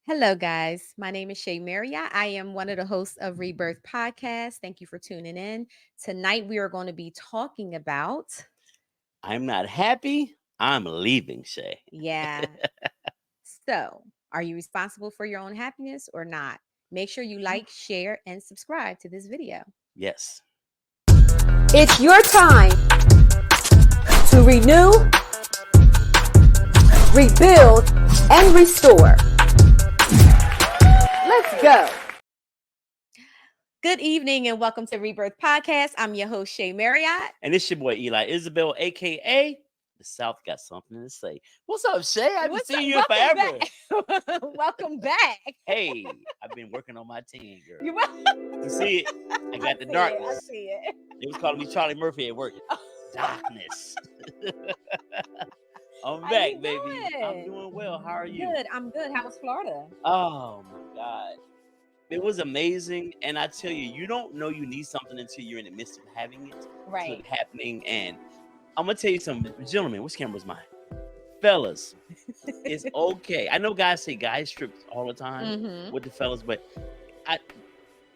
Hello, guys. My name is Shay Marriott. I am one of the hosts of Rebirth Podcast. Thank you for tuning in. Tonight, we are going to be talking about, I'm not happy. I'm leaving, Shay. yeah. So, are you responsible for your own happiness or not? Make sure you like, share, and subscribe to this video. Yes. It's your time to renew, rebuild, and restore. Let's go. Good evening and welcome to Rebirth Podcast. I'm your host, Shay Marriott. And it's your boy Eli Isabel, aka the South got something to say. What's up, Shay? I haven't seen you in forever. Back. Welcome back. Hey, I've been working on my tan, girl. You You see it? I got the darkness. I see it. They was calling me Charlie Murphy at work. Darkness. I'm How back, you baby. doing? I'm doing well. How are you? Good. I'm good. How was Florida? Oh my God. It was amazing. And I tell you, you don't know you need something until you're in the midst of having it. Right. Until it's happening. And I'm gonna tell you something, gentlemen. Which camera's mine? Fellas, it's okay. I know guys say guys trip all the time with the fellas, but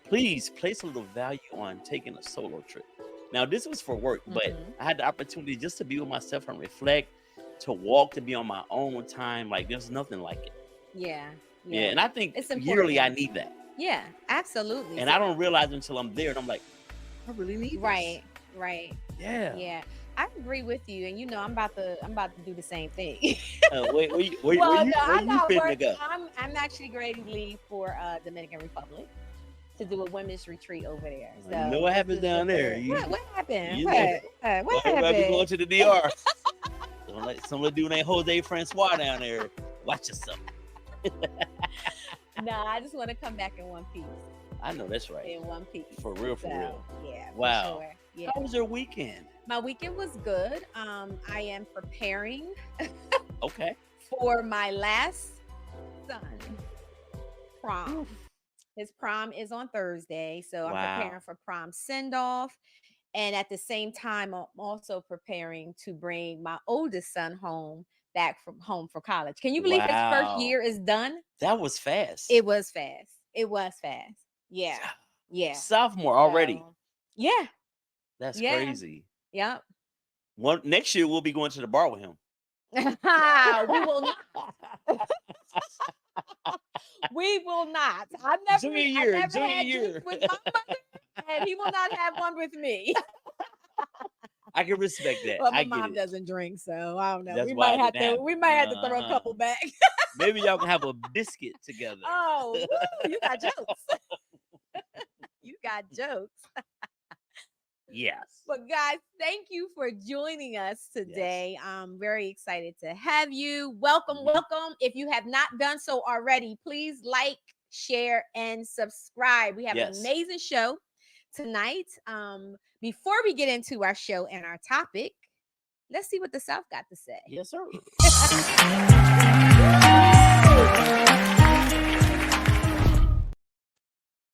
please place a little value on taking a solo trip. Now, this was for work, but I had the opportunity just to be with myself and reflect, to walk, to be on my own time. Like, there's nothing like it. Yeah. Yeah, and I think It's important. yearly I need that. Yeah, absolutely. And I don't realize until I'm there, and I'm like, I really need this. Right. Yeah. Yeah. I agree with you, and I'm about to do the same thing. Where you finna go? I'm actually ready to leave for Dominican Republic to do a women's retreat over there. So You know what happens down there? What happened? You What Everybody happened? going to the DR. Some of the dude named Jose Francois down there. Watch yourself. No, I just want to come back in one piece. I know that's right. In one piece. For real. Yeah. Wow. For sure. Yeah. How was your weekend? My weekend was good. I am preparing Okay. for my last son prom. His prom is on Thursday, so I'm preparing for prom send off, and at the same time, I'm also preparing to bring my oldest son back from home for college. Can you believe his first year is done? That was fast. It was fast. Yeah. Sophomore already. So, yeah. That's Yeah. crazy. Yep. Next year we'll be going to the bar with him. We will not. We will not. I never had drinks with my mother, and he will not have one with me. I can respect that. Well, my mom doesn't drink, so I don't know. That's We why might it have to throw a couple back. Maybe y'all can have a biscuit together. Oh, woo, you got jokes. You got jokes. Yes. But guys, thank you for joining us today. Yes. I'm very excited to have you. Welcome. If you have not done so already, please like, share, and subscribe. We have an amazing show tonight. Before we get into our show and our topic, let's see what the South got to say. Yes, sir.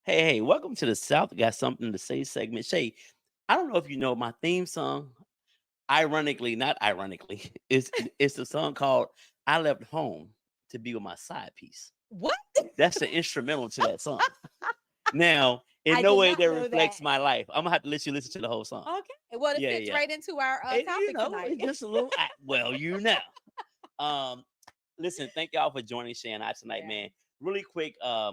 Hey, welcome to the South Got Something to Say segment. Shay, I don't know if you know my theme song. Ironically, not ironically, it's a song called I Left Home to Be With My Side Piece. What? That's the instrumental to that song. Now, in no way that reflects my life. I'm gonna have to let you listen to the whole song. Okay. Well, it fits right into our topic tonight. It's just a little. Listen, thank y'all for joining Shay and I tonight, man. Really quick, I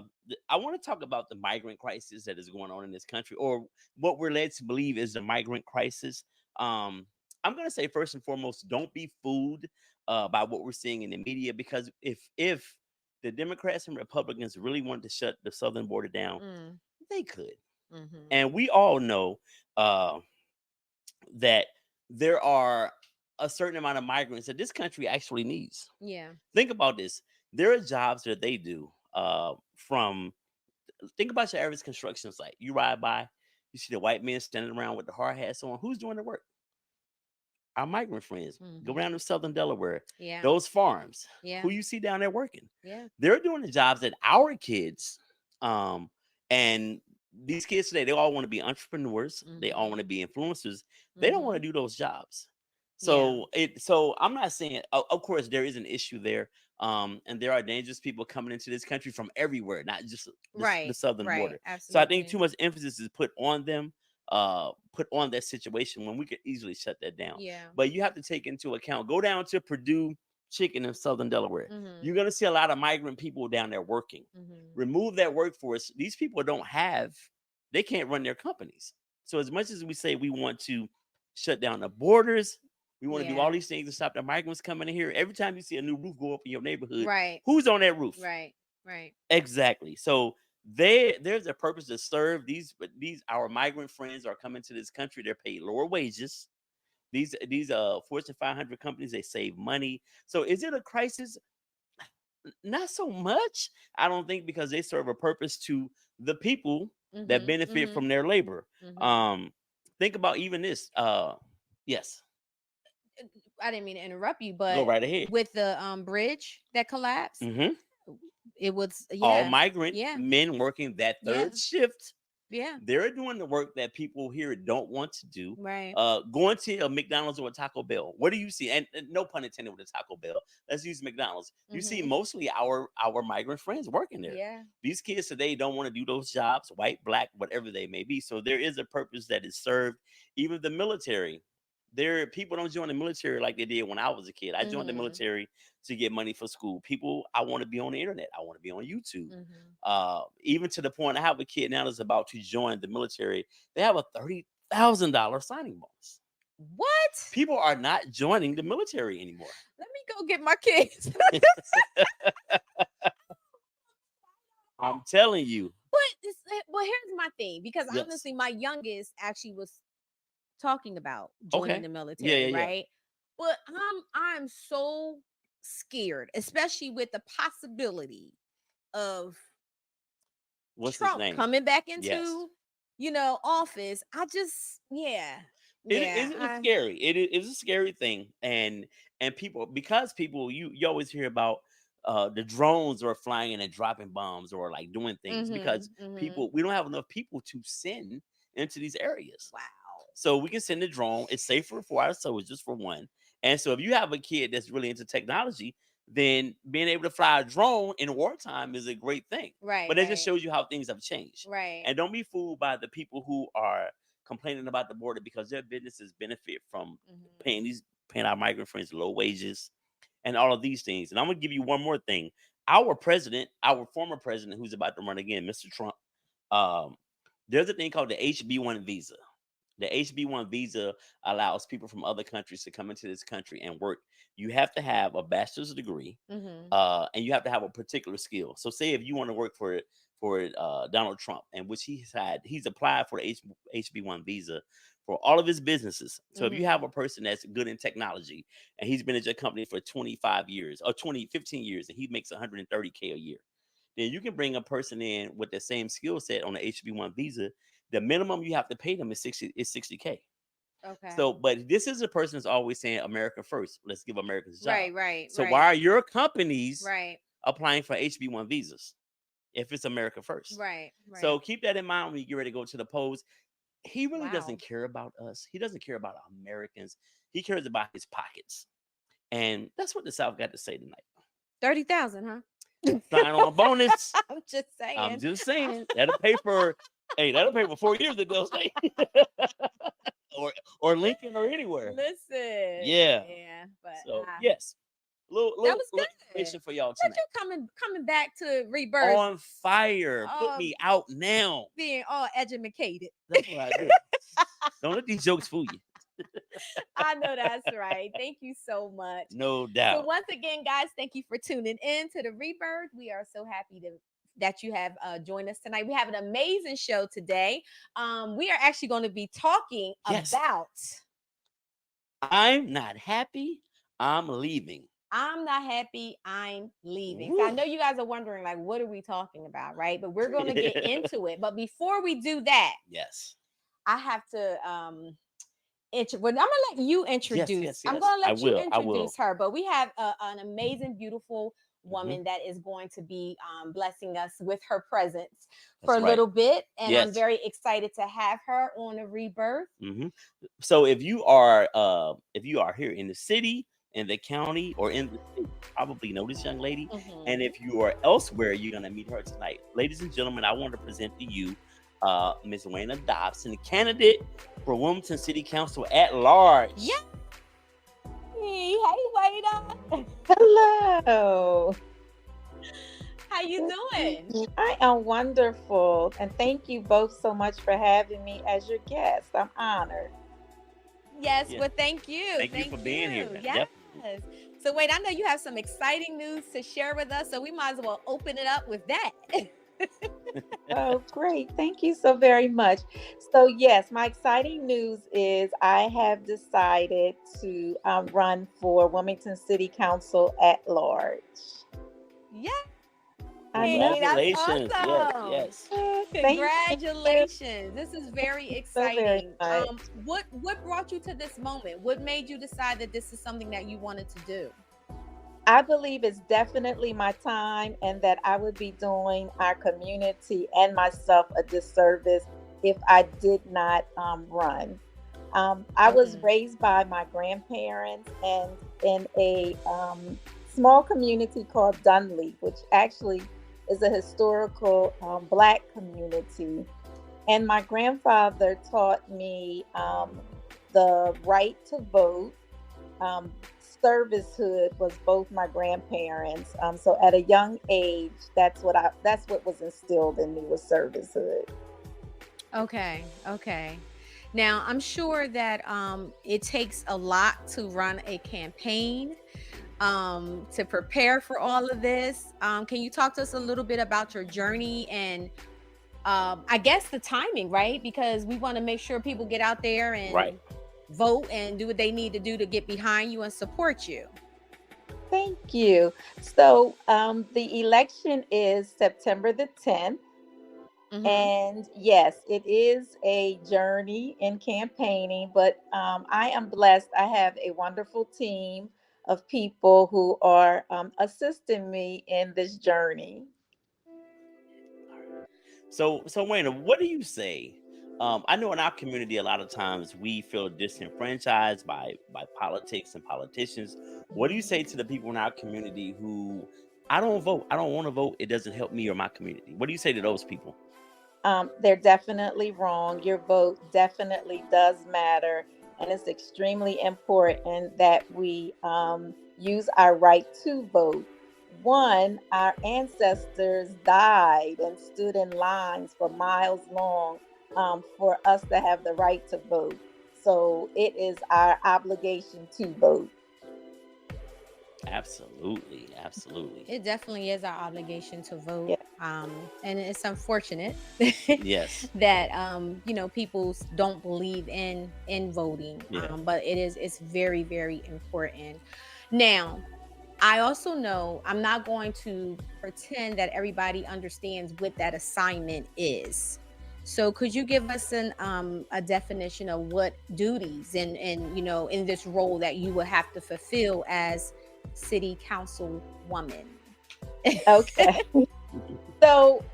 want to talk about the migrant crisis that is going on in this country, or what we're led to believe is the migrant crisis. I'm gonna say first and foremost, don't be fooled by what we're seeing in the media, because if the Democrats and Republicans really wanted to shut the southern border down, they could. And we all know that there are a certain amount of migrants that this country actually needs. Yeah. Think about this. There are jobs that they do think about your average construction site. You ride by, you see the white men standing around with the hard hats on. Who's doing the work? Our migrant friends. Go around to southern Delaware. Yeah. Those farms. Yeah. Who you see down there working. Yeah. They're doing the jobs that our kids, and these kids today, they all want to be entrepreneurs. They all want to be influencers. They don't want to do those jobs. Yeah. So I'm not saying, of course there is an issue there. And there are dangerous people coming into this country from everywhere, not just the Right. southern Right. border. So I think too Absolutely. much emphasis is put on them, put on that situation when we could easily shut that down. Yeah. But you have to take into account, go down to Purdue Chicken in southern Delaware. You're Mhm. gonna see a lot of migrant people down there working. Mhm. Remove that workforce. These people they can't run their companies. So as much as we say we want to shut down the borders, we want to do all Yeah. these things to stop the migrants coming in here. Every time you see a new roof go up in your neighborhood, Right. who's on that roof? Right. Right. Exactly. So there's a purpose to serve these. But these our migrant friends are coming to this country. They're paid lower wages. These Fortune 500 companies, they save money. So is it a crisis? Not so much. I don't think, because they serve a purpose to the people that Mhm. benefit Mhm. from their labor. Mhm. Um, think about even this. Yes, I didn't mean to interrupt you, go but right ahead. with the bridge that collapsed, Hmm. it was All yeah. migrant Yeah. men working that Yeah. third shift. Yeah. They're doing the work that people here don't want to do. Right. Going to a McDonald's or a Taco Bell. What do you see? And no pun intended with a Taco Bell. Let's use McDonald's. You see Mhm. mostly our migrant friends working there. Yeah. These kids today don't want to do those jobs, white, black, whatever they may be. So there is a purpose that is served. Even the military. There, people don't join the military like they did when I was a kid. I joined the Mhm. military to get money for school. People, I want to be on the internet. I want to be on YouTube. Mhm. Even to the point, I have a kid now that's about to join the military. They have a $30,000 signing bonus. What? People are not joining the military anymore. Let me go get my kids. I'm telling you. But here's my thing, because Yes. honestly, my youngest actually was talking about joining Okay. the Yeah, military, yeah, yeah. right? But I'm so scared, especially with the possibility of What's his Trump name? coming back Yes. into, office. I just, yeah, It's scary. It is a scary thing, and people, because people, you always hear about the drones are flying in and dropping bombs or like doing things, because Mhm. we don't have enough people to send into these areas. Wow. So we can send a drone. It's safer for our soldiers, for one. And so if you have a kid that's really into technology, then being able to fly a drone in wartime is a great thing. Right, But it just right, shows you how things have changed. right. And don't be fooled by the people who are complaining about the border, because their businesses benefit from Mhm. paying our migrant friends low wages and all of these things. And I'm gonna give you one more thing. Our president, our former president, who's about to run again, Mr. Trump, um, there's a thing called the HB1 visa. The HB1 visa allows people from other countries to come into this country and work. You have to have a bachelor's degree, Mhm. and you have to have a particular skill. So, say if you want to work for Donald Trump, and which he's applied for the HB1 visa for all of his businesses. So, if you have Mhm. a person that's good in technology and he's been at your company for 25 years or 15 years, and he makes 130K a year, then you can bring a person in with the same skill set on the HB1 visa. The minimum you have to pay them is 60K. Okay. So, but this is a person that's always saying America first. Let's give Americans a job. Right, right, So why right, are your companies right, applying for HB1 visas if it's America first? right, So right. keep that in mind when you get ready to go to the polls. He really Wow. doesn't care about us. He doesn't care about Americans. He cares about his pockets. And that's what the South got to say tonight. 30,000, huh? Sign on bonus. I'm just I'm saying. just saying that'll pay for 4 years ago, say. or Lincoln or anywhere. Listen, Yeah. yeah, but So yes, little that little, was little good. information for y'all But tonight. you coming back to rebirth, On fire, put um, me out now. being all educated. That's what I do. Don't let these jokes fool you. I know that's right. Thank you so much. No So doubt. once again, guys, thank you for tuning in to the Rebirth. We are so happy that you have joined us tonight. We have an amazing show today. We are actually going to be talking Yes, about I'm not happy. I'm leaving. I'm not happy, I'm leaving. So I Woo. know you guys are wondering, like, what are we talking about, right? But we're going to get into it. But before we do that, Yes. I have to well, I'm gonna let you Yes, introduce. yes, I'm yes. gonna I let you will. I will. introduce her, but we have an amazing, beautiful Hmm. woman that is going to be blessing us with her presence for That's a right. little bit, and I'm Yes. very excited to have her on the Rebirth. Hmm. So if you are here in the city, in the county, or in the state, you probably know this young lady. And Mhm. if you are elsewhere, you're gonna meet her tonight. Ladies and gentlemen, I want to present to you Ms. Wayna Dobson, candidate for Wilmington City Council at Yeah. large. Hey, Wada. Hello. How you Good doing? evening. I am wonderful. And thank you both so much for having me as your guest. I'm honored. Yes, Yes. well, thank you. Thank you for Thank being here. you. Yes. Definitely. So wait, I know you have some exciting news to share with us, so we might as well open it up with that. Oh, great. Thank you so very much. So, yes, my exciting news is I have decided to run for Wilmington City Council at large. I know. Yay, that's Congratulations. Yes, awesome. yes. Thank you Congratulations. This is very so very exciting. much. What brought you to this moment? What made you decide that this is something that you wanted to do? I believe it's definitely my time, and that I would be doing our community and myself a disservice if I did not run. I was Mm. raised by my grandparents and in a small community called Dunleavy, which actually is a historical Black community. And my grandfather taught me the right to vote. um, Servicehood was both my grandparents. So at a young age, that's what was instilled in me, was servicehood. Okay, okay. Now, I'm sure that it takes a lot to run a campaign, to prepare for all of this. Can you talk to us a little bit about your journey and I guess the timing, right? Because we want to make sure people get out there Right. and vote and do what they need to do to get behind you and support you. Thank you. So the election is September the 10th. Hmm. And yes, it is a journey in campaigning, but I am blessed. I have a wonderful team of people who are assisting me in this journey. So Wayne, what do you say? I know in our community, a lot of times we feel disenfranchised by politics and politicians. What do you say to the people in our community who I don't vote, I don't want to vote, it doesn't help me or my community? What do you say to those people? They're definitely wrong. Your vote definitely does matter. And it's extremely important that we use our right to vote. One, our ancestors died and stood in lines for miles long for us to have the right to vote. So it is our obligation to vote. Absolutely, absolutely. It definitely is our obligation to vote. Yeah. And it's unfortunate Yes. that people don't believe in voting. Yeah. But it's very, very important. Now, I also know I'm not going to pretend that everybody understands what that assignment is. So could you give us a definition of what duties and in this role that you will have to fulfill as city council woman? Okay. So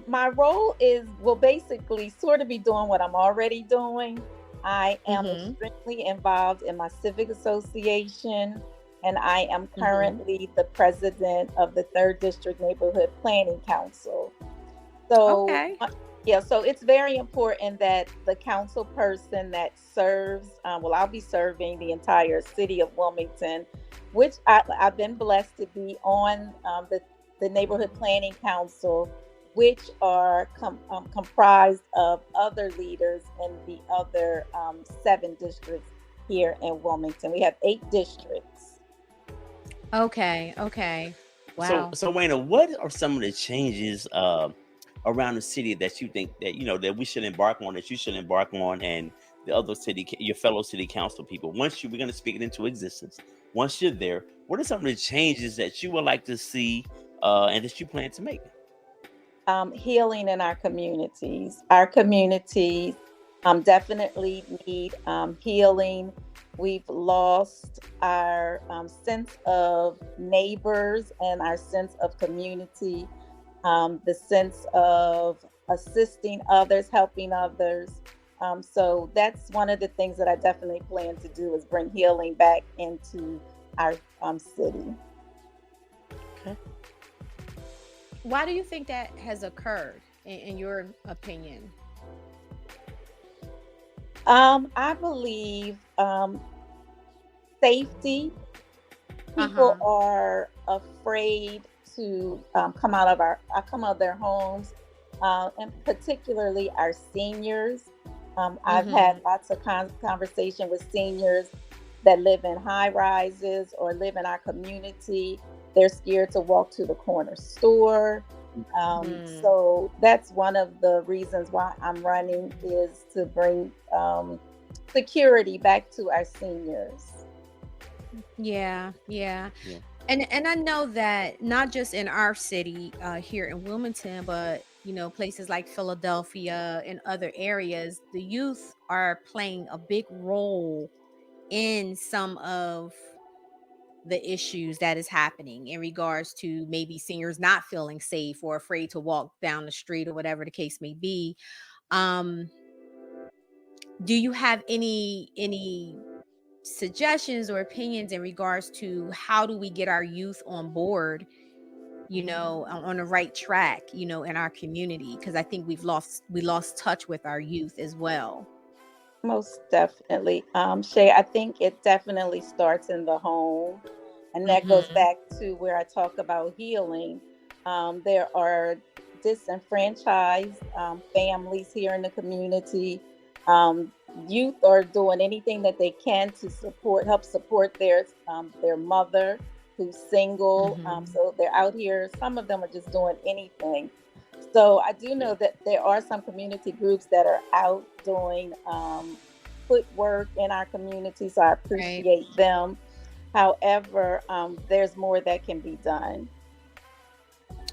my role will basically sort of be doing what I'm already doing. I am Mhm. extremely involved in my civic association, and I am Mhm. currently the president of the Third District Neighborhood Planning Council. So, Okay. yeah, so it's very important that the council person that serves, well, I'll be serving the entire city of Wilmington, which I've been blessed to be on the Neighborhood Planning Council, which are comprised of other leaders in the other 7 districts here in Wilmington. We have 8 districts. Okay. Okay. So, Wow. so Wayne, what are some of the changes around the city that you think that that we should embark on, that you should embark on, and the other your fellow city council people? We're going to speak it into existence. Once you're there, what are some of the changes that you would like to see and that you plan to make? Healing in our communities. Our communities definitely need healing. We've lost our sense of neighbors and our sense of community, the sense of assisting others, helping others. So that's one of the things that I definitely plan to do, is bring healing back into our city. Okay. Why do you think that has occurred, in your opinion? I believe safety. People Uh-huh. are afraid to come out of their homes, and particularly our seniors. I've Mm-hmm. had lots of conversation with seniors that live in high rises or live in our community. They're scared to walk to the corner store. Mm. So that's one of the reasons why I'm running, is to bring security back to our seniors. Yeah, yeah. Yeah. And I know that not just in our city, here in Wilmington, but places like Philadelphia and other areas, the youth are playing a big role in some of the issues that is happening in regards to maybe seniors not feeling safe or afraid to walk down the street or whatever the case may be. Um, do you have any suggestions or opinions in regards to how do we get our youth on board, on the right track, in our community? Because I think we lost touch with our youth as well. Most definitely. Shay, I think it definitely starts in the home. And that goes Hmm. back to where I talk about healing. There are disenfranchised families here in the community. Um, Youth are doing anything that they can to help support their mother who's single. Hmm. So they're out here. Some of them are just doing anything. So I do know that there are some community groups that are out doing footwork in our community. So I Right. appreciate them. However, there's more that can be done.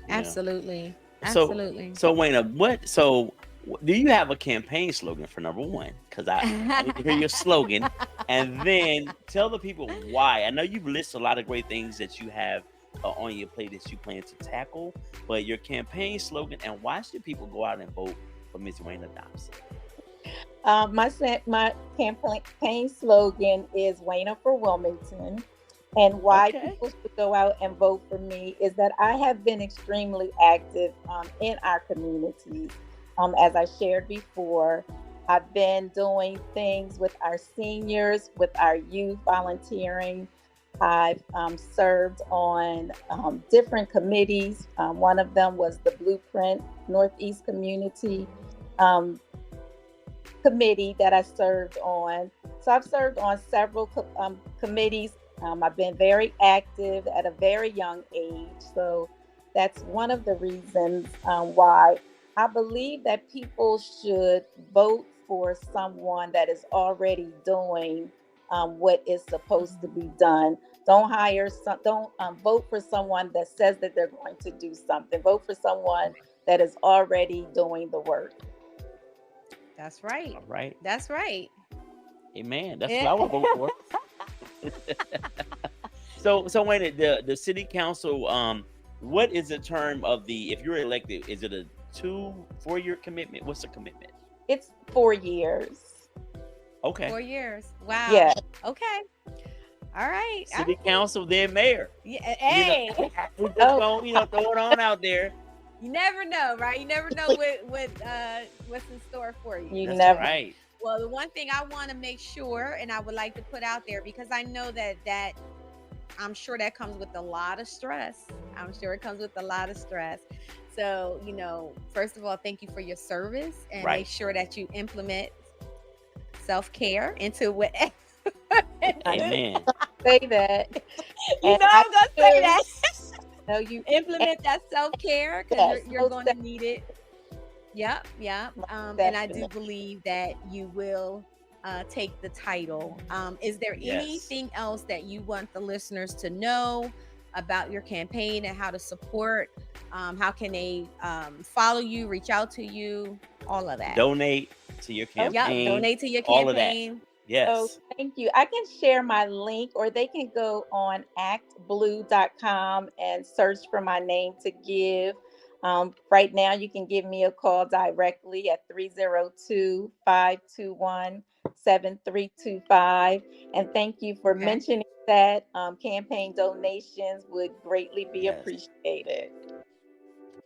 Yeah. Absolutely. So, Absolutely. Wayna, do you have a campaign slogan for number one? Because I need to hear your slogan, and then tell the people why. I know you've listed a lot of great things that you have on your plate that you plan to tackle, but your campaign slogan, and why should people go out and vote for Miss Wayna Dobson? My campaign slogan is Wayna for Wilmington. And why Okay. people should go out and vote for me is that I have been extremely active in our communities. As I shared before, I've been doing things with our seniors, with our youth, volunteering. I've served on different committees. One of them was the Blueprint Northeast Community um, Committee that I served on. So I've served on several committees. I've been very active at a very young age. So that's one of the reasons why I believe that people should vote for someone that is already doing what is supposed to be done. Don't vote for someone that says that they're going to do something. Vote for someone that is already doing the work. That's right. All right. That's right. Amen. That's what Eh, I would vote for. So Wayne, the city council, what is the term of the, if you're elected, is it a 4-year commitment? What's the commitment? It's 4 years. Okay. 4 years. Wow. Yeah. Okay. All right. All City right. council, then mayor. Yeah. You know, Hey, we just Oh, gonna, throw it on out there. you never know, right? You never know what's in store for you. you That's never. right. Well, the one thing I want to make sure, and I would like to put out there, because I know that I'm sure that comes with a lot of stress. I'm sure it comes with a lot of stress. So, first of all, thank you for your service, and make Right. sure that you implement self-care into what I Amen. say that, you and know I I'm gonna say do. that. No, you. Implement that self-care, because Yes, you're most going to need it. Yep, yep. And I do definitely. believe that you will take the title. Is there Yes. anything else that you want the listeners to know about your campaign and how to support? How can they follow you, reach out to you, all of that? Donate. to your Okay. Yep, campaign, donate to your all of that. campaign. Oh, Yes. thank you. I can share my link, or they can go on actblue.com and search for my name to give. Right now, you can give me a call directly at 302-521-7325. And thank you for Okay. mentioning that. Campaign donations would greatly be Yes. appreciated.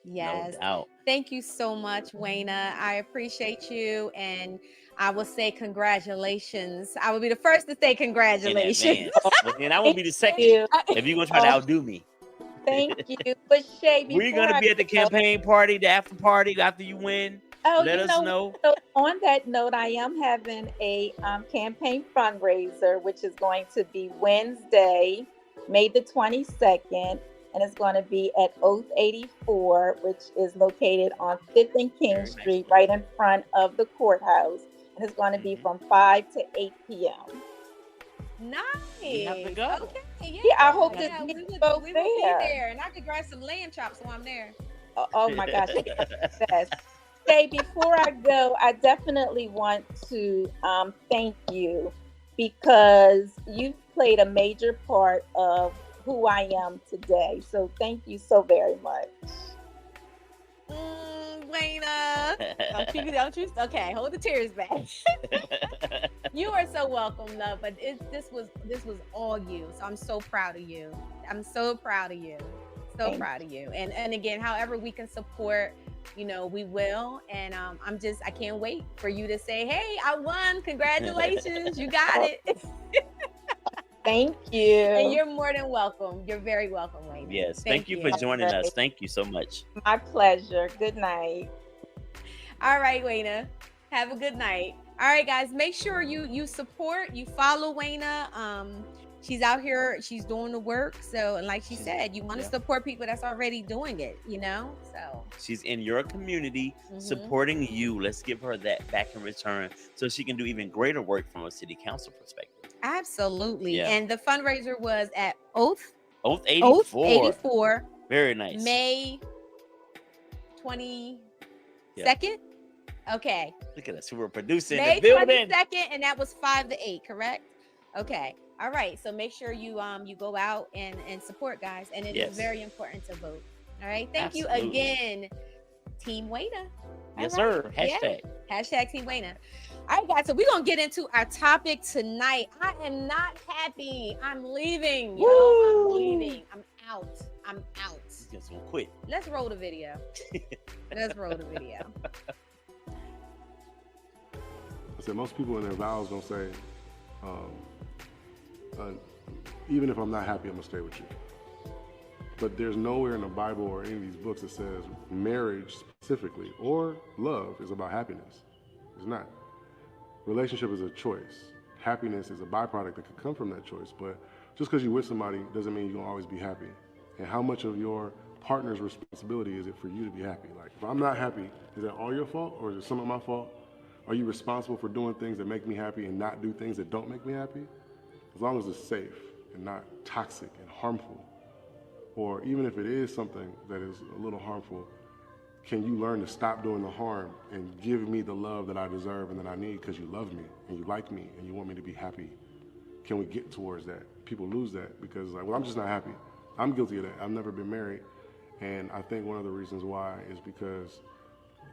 No Yes. doubt. Thank you so much, Wayna. I appreciate you. And I will say congratulations. I will be the first to say In congratulations. advance. Well, then I will be the Thank second you. if you're gonna try to Oh, outdo me. thank you. But Shay, We're before gonna I be at the go, campaign party, the after party after you win. oh, Let you us know, know. so on that note, I am having a campaign fundraiser, which is going to be Wednesday, May the 22nd, and it's going to be at Oath 84, which is located on 5th and King Very nice Street, place. right in front of the courthouse. And it's going to be Mhm. from 5 to 8 p.m. Nice. We have to go. Okay. Yeah. Yeah, I hope to Yeah, meet we you would, both we will be there. there. And I could grab some lamb chops while I'm there. Oh my gosh, you are the best. Shay, before I go, I definitely want to thank you because you played a major part of who I am today. So thank you so very much. Wayna. Don't you? Okay, hold the tears back. You are so welcome, love. But this was all you. So I'm so proud of you. I'm so proud of you. So Thank proud of you. And again, however we can support, we will. And I can't wait for you to say, hey, I won. Congratulations. You got it. Thank And you. you're more than welcome. You're very welcome, Wayne. Yes. Thank you for joining us. Thank you so much. My pleasure. Good night. All right, Wayna. Have a good night. All right, guys. Make sure you support, you follow Wayna. She's out here, she's doing the work. So, and like she said, you want to support people that's already doing it, So she's in your community supporting you. Let's give her that back in return so she can do even greater work from a city council perspective. Absolutely. Yeah. And the fundraiser was at Oath 84. Very nice. May 22nd. Okay. Look at us. We were producing May the building. 22nd, and that was 5 to 8, correct? Okay. All right. So make sure you go out and support, guys. And it is very important to vote. All right. Thank you again, Team Wayna. Yes, sir. Hashtag. Yeah. Hashtag Team Wayna. All right, guys. So we're gonna get into our topic tonight. I am not happy. I'm leaving. I'm leaving. I'm out. Just gonna quit. Let's roll the video. I said most people in their vows don't say, even if I'm not happy, I'm gonna stay with you. But there's nowhere in the Bible or any of these books that says marriage specifically or love is about happiness. It's not. Relationship is a choice. Happiness is a byproduct that could come from that choice. But just because you're with somebody doesn't mean you're gonna always be happy. And how much of your partner's responsibility is it for you to be happy? Like, if I'm not happy, is that all your fault or is it some of my fault? Are you responsible for doing things that make me happy and not do things that don't make me happy? As long as it's safe and not toxic and harmful, or even if it is something that is a little harmful, can you learn to stop doing the harm and give me the love that I deserve and that I need because you love me and you like me and you want me to be happy? Can we get towards that? People lose that because I'm just not happy. I'm guilty of that. I've never been married. And I think one of the reasons why is because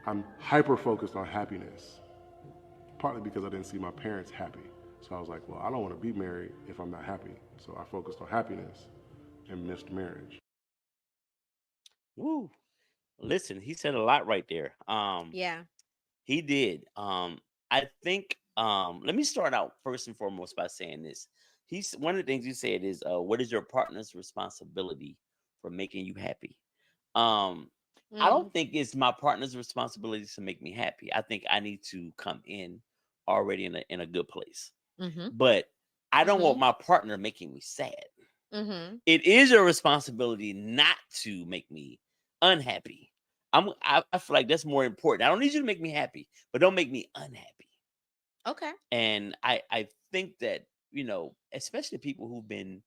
I'm hyper-focused on happiness, partly because I didn't see my parents happy. So I was like, well, I don't want to be married if I'm not happy. So I focused on happiness and missed marriage. Woo. Listen, he said a lot right there. Yeah. He did. I think let me start out first and foremost by saying this. One of the things you said is what is your partner's responsibility for making you happy? I don't think it's my partner's responsibility to make me happy. I think I need to come in already in a good place. But I don't want my partner making me sad. It is your responsibility not to make me unhappy. I feel like that's more important. I don't need you to make me happy, but don't make me unhappy. Okay. And I think that, especially people who've been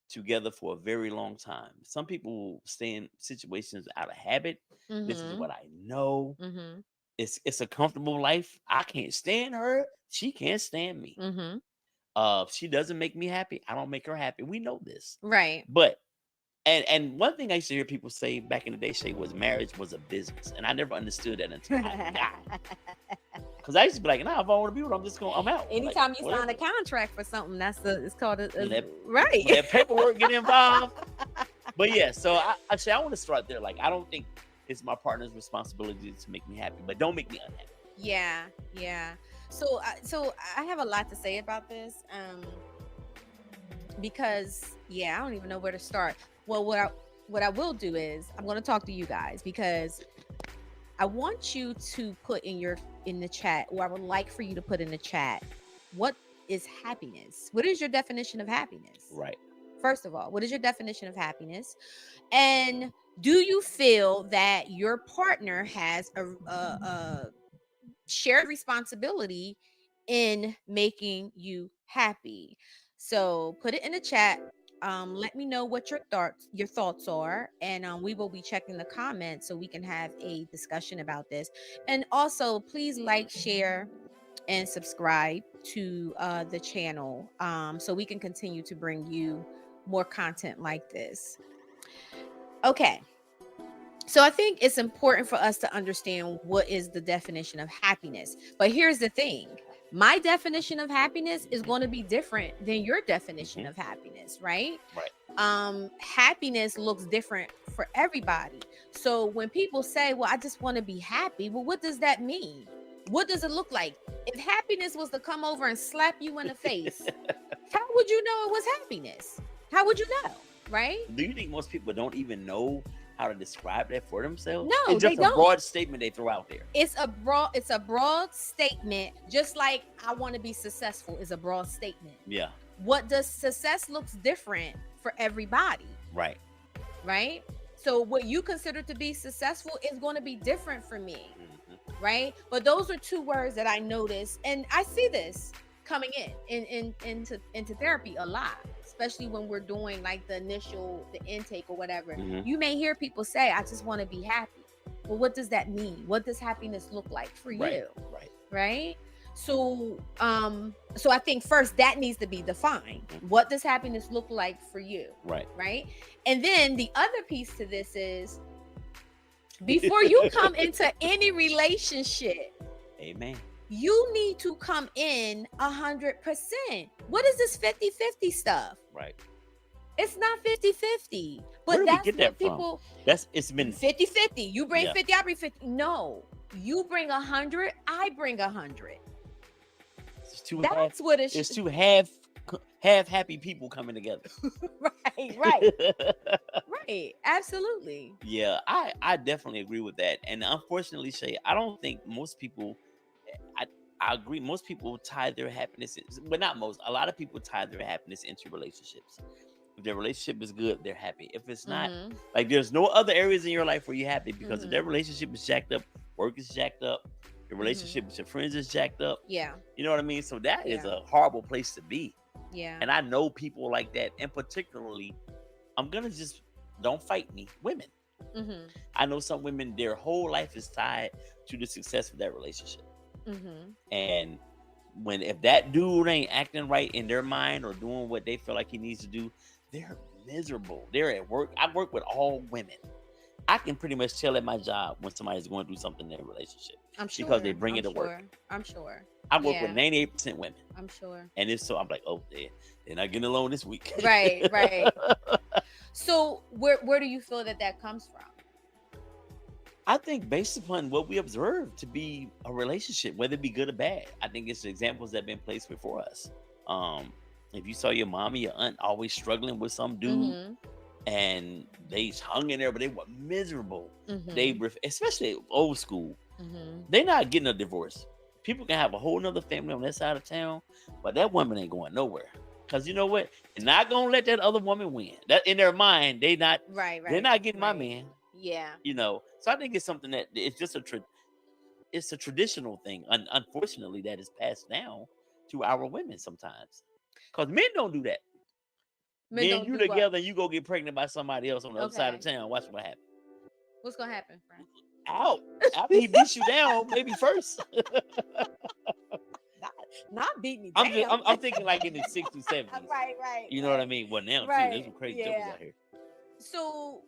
together for a very long time. Some people stay in situations out of habit. This is what I know. it's a comfortable life. I can't stand her. She can't stand me. Mm-hmm. If she doesn't make me happy, I don't make her happy. We know this. Right. But and one thing I used to hear people say back in the day, was marriage was a business, and I never understood that until I died. Because I used to be like, nah, if I want to be with her, I'm out. Anytime Like, you whatever. sign a contract for something, it's called a When that- right. when that paperwork get involved. But yeah, so I want to start there. Like, I don't think it's my partner's responsibility to make me happy, but don't make me unhappy. Yeah. So I have a lot to say about this, because I don't even know where to start. Well, what I will do is I'm going to talk to you guys, because I want you to put in the chat, or I would like for you to put in the chat, what is happiness? What is your definition of happiness? Right. First of all, what is your definition of happiness? And do you feel that your partner has a shared responsibility in making you happy? So put it in the chat. Let me know what your thoughts are, and we will be checking the comments so we can have a discussion about this. And also, please like, share, and subscribe to the channel, so we can continue to bring you more content like this. Okay. So I think it's important for us to understand what is the definition of happiness. But here's the thing. My definition of happiness is going to be different than your definition of happiness, right? Right. Happiness looks different for everybody. So when people say, well, I just want to be happy, well, what does that mean? What does it look like? If happiness was to come over and slap you in the face, how would you know it was happiness? How would you know, right? Do you think most people don't even know how to describe that for themselves? No, it's just they a don't. broad statement they throw out there. It's a broad statement, just like I want to be successful is a broad statement. Yeah. What does success looks different for everybody, Right. right? So what you consider to be successful is going to be different for me, right? But those are two words that I notice, and I see this coming into therapy a lot, especially when we're doing like the intake or whatever. You may hear people say, I just want to be happy. Well, what does that mean? What does happiness look like for you? Right. So I think first that needs to be defined. What does happiness look like for you? Right. And then the other piece to this is, before you come into any relationship, amen, you need to come in 100%. What is this 50-50 stuff? Right. It's not 50-50. But Where did that's we get that what people from? It's been 50-50. You bring 50, I bring 50. No, you bring 100, I bring 100. That's what it's. It's two half happy people coming together. Right. Absolutely. Yeah, I definitely agree with that. And unfortunately, Shay, I don't think most people. I agree. Most people tie their happiness, but not most. A lot of people tie their happiness into relationships. If their relationship is good, they're happy. If it's not, like there's no other areas in your life where you're happy, because if their relationship is jacked up, work is jacked up, your relationship with your friends is jacked up. Yeah. You know what I mean? So that is a horrible place to be. Yeah. And I know people like that. And particularly, I'm going to just, don't fight me, women. I know some women, their whole life is tied to the success of that relationship. And if that dude ain't acting right in their mind or doing what they feel like he needs to do, they're miserable. They're at work. I work with all women. I can pretty much tell at my job when somebody's going through something in their relationship. I'm sure. Because they bring it to work. I'm sure. I work with 98% women. I'm sure. And it's so I'm like, oh, they're not getting along this week. Right. So where do you feel that comes from? I think based upon what we observe to be a relationship, whether it be good or bad, I think it's examples that have been placed before us. If you saw your mom or your aunt always struggling with some dude, and they hung in there, but they were miserable. They, especially old school, they're not getting a divorce. People can have a whole nother family on that side of town, but that woman ain't going nowhere. Because you know what? They're not gonna let that other woman win. That in their mind, they're not getting my man. Yeah. You know, so I think it's something that it's just it's a traditional thing. Unfortunately, that is passed down to our women sometimes. Because men don't do that. Men you together and you go get pregnant by somebody else on the other side of town. Watch what happens. What's gonna happen, friend? out after he beats you down, maybe first. Not beat me I'm, down. I'm thinking like in the 60s, 70s. Right. You know what I mean? Well, now too, Right, there's some crazy jokers yeah. out here. So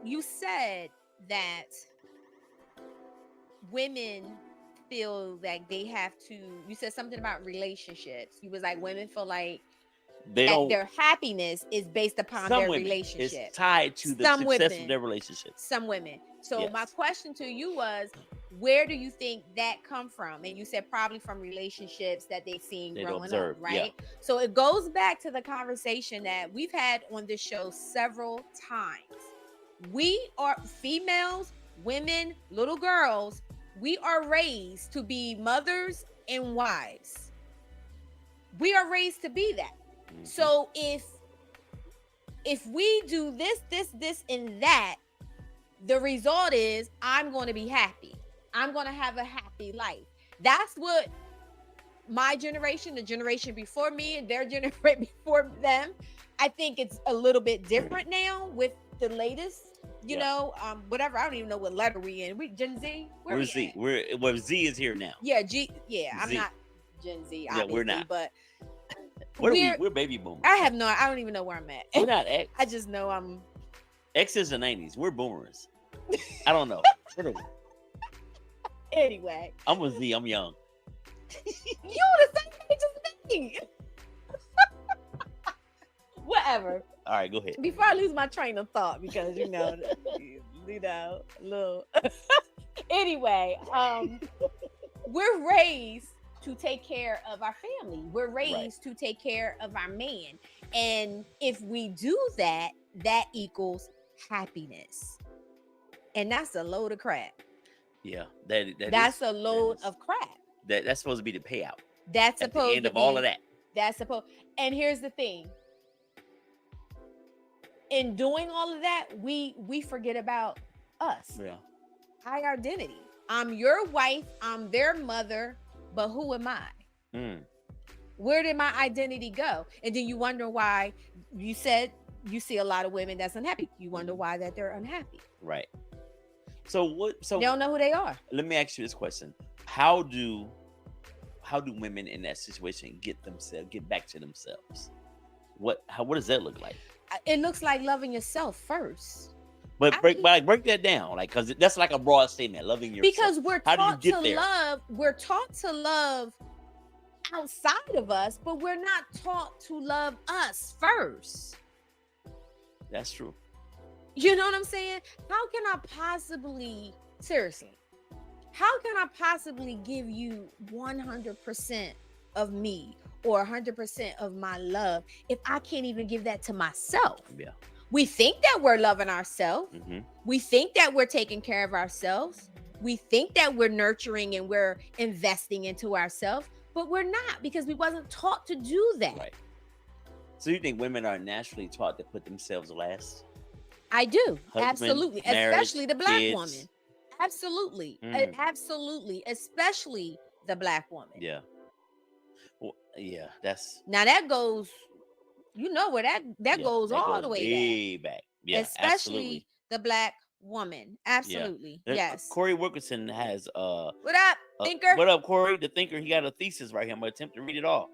you said that women feel like they have to. You said something about relationships. You was like, women feel like They that don't. their happiness is based upon Some their women, relationship. it's tied to the Some success women. of their relationships. Some women. So my Yes. question to you was, where do you think that come from? And you said probably from relationships that they've seen They'd growing observe, up, right? So it goes back to the conversation that we've had on this show several times. We are females, women, little girls. We are raised to be mothers and wives. We are raised to be that. Mhm. So if we do this, and that, the result is I'm going to be happy. I'm going to have a happy life. That's what my generation, the generation before me, and their generation before them, I think it's a little bit different now with the latest, you Yeah. know, whatever. I don't even know what letter we in. We Gen Z? Where We're we Z. at? Z is here now. Yeah, G. Yeah, I'm Z. not Gen Z. Yeah, we're Obviously, not. But What are we? we're- We're baby boomers. I don't even know where I'm at. We're not X. I just know I'm. X is the 90s. We're boomers. I don't know. What are we? Anyway, I'm with Z. I'm young. you the same age as me. Whatever. All right, go ahead. Before I lose my train of thought, because you know, a little. Anyway, we're raised to take care of our family. We're raised to take care of our man, and if we do that, that equals happiness, and that's a load of crap. Yeah, That's a load of crap. That's supposed to be the payout That's at the supposed end to of be, all of that. That's supposed. And here's the thing. In doing all of that, we forget about us. Yeah. Our identity. I'm your wife, I'm their mother, but who am I? Mm. Where did my identity go? And then you wonder why. You said you see a lot of women that's unhappy. You wonder why that they're unhappy. Right. So what? So They don't know who they are. let me ask you this question: How do women in that situation get back to themselves? What does that look like? It looks like loving yourself first. But break that down, like, because that's like a broad statement, loving yourself. Because we're How do you taught get to there? love. We're taught to love outside of us, but we're not taught to love us first. That's true. You know what I'm saying? How can I possibly, seriously, how can I possibly give you 100% of me or 100% of my love if I can't even give that to myself? Yeah. We think that we're loving ourselves. Mm-hmm. We think that we're taking care of ourselves. We think that we're nurturing and we're investing into ourselves, but we're not, because we wasn't taught to do that. Right. So you think women are naturally taught to put themselves last? I do. Husband, Absolutely. marriage, Especially the black kids. woman. Absolutely. Mm. Absolutely. Especially the black woman. Yeah. Well, yeah. That's Now that goes, you know where that yeah, goes that all goes the way way back. back. Yeah. Especially Absolutely. the black woman. Absolutely. Yes. Corey Wilkerson has What up, thinker? What up, Corey? The thinker. He got a thesis right here. I'm gonna attempt to read it all.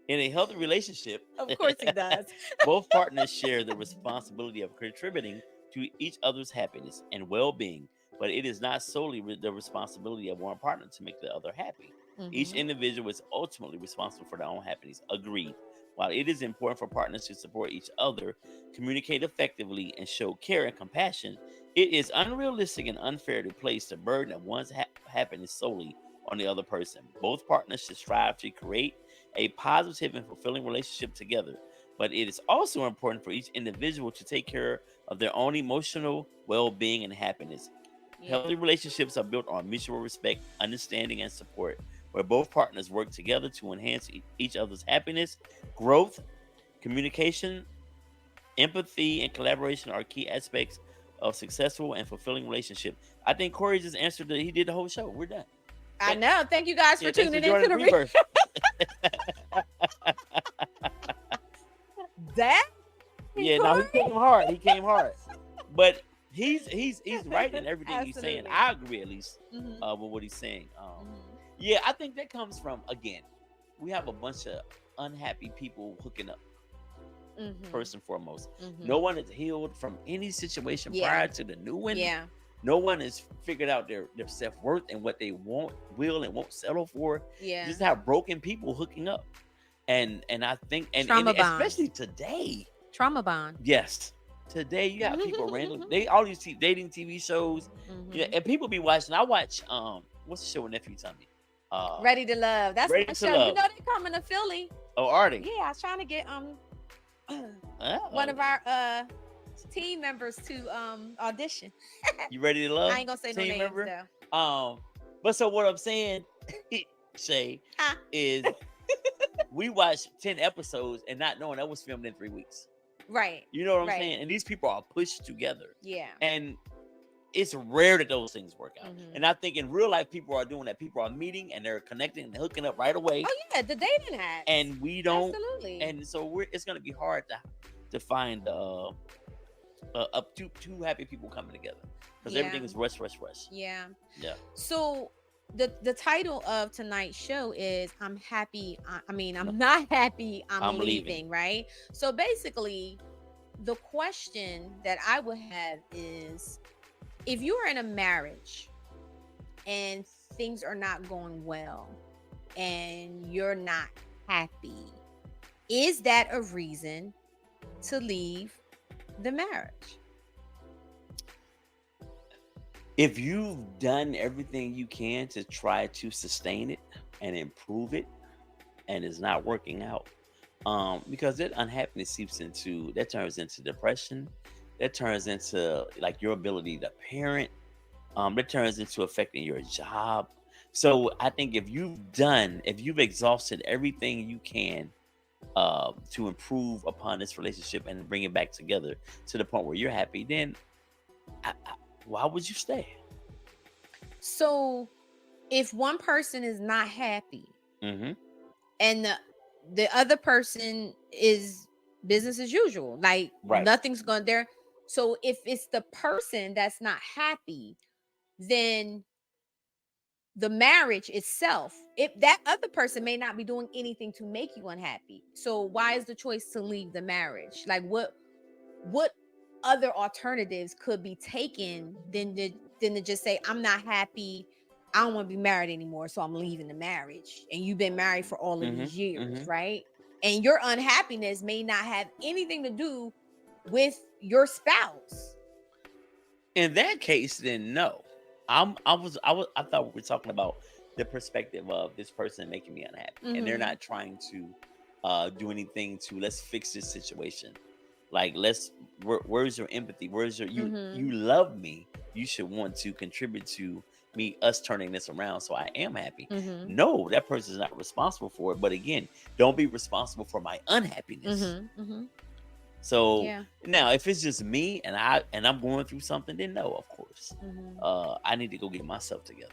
In a healthy relationship, Of course he does. both partners share the responsibility of contributing to each other's happiness and well-being, but it is not solely the responsibility of one partner to make the other happy. Each Mhm. individual is ultimately responsible for their own happiness. Agreed. While it is important for partners to support each other, communicate effectively, and show care and compassion, it is unrealistic and unfair to place the burden of one's happiness solely on the other person. Both partners should strive to create a positive and fulfilling relationship together, but it is also important for each individual to take care of their own emotional well-being and happiness. Yeah. Healthy relationships are built on mutual respect, understanding, and support, where both partners work together to enhance each other's happiness. Growth, communication, empathy, and collaboration are key aspects of successful and fulfilling relationship. I think Corey just answered he did the whole show. We're done. I know. Thank you guys for Thanks tuning in to joining the Rebirth. that. Yeah, no, he came hard. He came hard. But he's right in everything he's saying. Absolutely. I agree at least Mhm. with what he's saying. Mhm. Yeah, I think that comes from, again, we have a bunch of unhappy people hooking up. Mhm. First and foremost, Mhm. no one is healed from any situation Yeah. prior to the new one. Yeah. No one has figured out their self-worth and what they will and won't settle for. Yeah. Just have broken people hooking up. And I think and Trauma especially bonds. today. Trauma bond. Yes. Today you have people randomly, they all these dating TV shows. Yeah, Mhm. and people be watching. I watch what's the show with nephew Tommy? Ready to Love. That's Ready my to show. You Love. know they coming to Philly. Oh, are they? Yeah, I was trying to get Oh. one of our team members to audition. You ready to love? I ain't gonna say no team names member? though. But so what I'm saying, Shay, Huh? is we watched 10 episodes and not knowing that was filmed in 3 weeks. Right. You know what I'm Right. saying? And these people are pushed together. Yeah. And it's rare that those things work out. Mhm. And I think in real life, people are doing that. People are meeting and they're connecting and hooking up right away. Oh yeah, the dating apps. And we don't. Absolutely. And so it's going to be hard to find up two happy people coming together because everything Yeah. is rush. Yeah. Yeah. So the title of tonight's show is I'm happy. I mean, I'm not happy. I'm leaving. leaving, right? So basically, the question that I would have is if you are in a marriage and things are not going well and you're not happy, is that a reason to leave the marriage? If you've done everything you can to try to sustain it and improve it and it's not working out, because that unhappiness turns into depression, that turns into like your ability to parent, that turns into affecting your job. So I think if you've exhausted everything you can to improve upon this relationship and bring it back together to the point where you're happy, then why would you stay? So if one person is not happy Mm-hmm. and the other person is business as usual, like Right. nothing's going there. So if it's the person that's not happy, then the marriage itself, if that other person may not be doing anything to make you unhappy. So why is the choice to leave the marriage? Like what other alternatives could be taken than to just say I'm not happy, I don't want to be married anymore, so I'm leaving the marriage. And you've been married for all of Mhm, these years, mhm. right? And your unhappiness may not have anything to do with your spouse. In that case, then no. I thought we were talking about the perspective of this person making me unhappy, and they're Mhm. not trying to do anything to let's fix this situation. Like where's your empathy? Where's your Mhm. you love me? You should want to contribute to us turning this around so I am happy. Mhm. No, that person is not responsible for it. But again, don't be responsible for my unhappiness. Mhm. Mhm. So Yeah. now, if it's just me and I'm going through something, then no, of course, Mhm. I need to go get myself together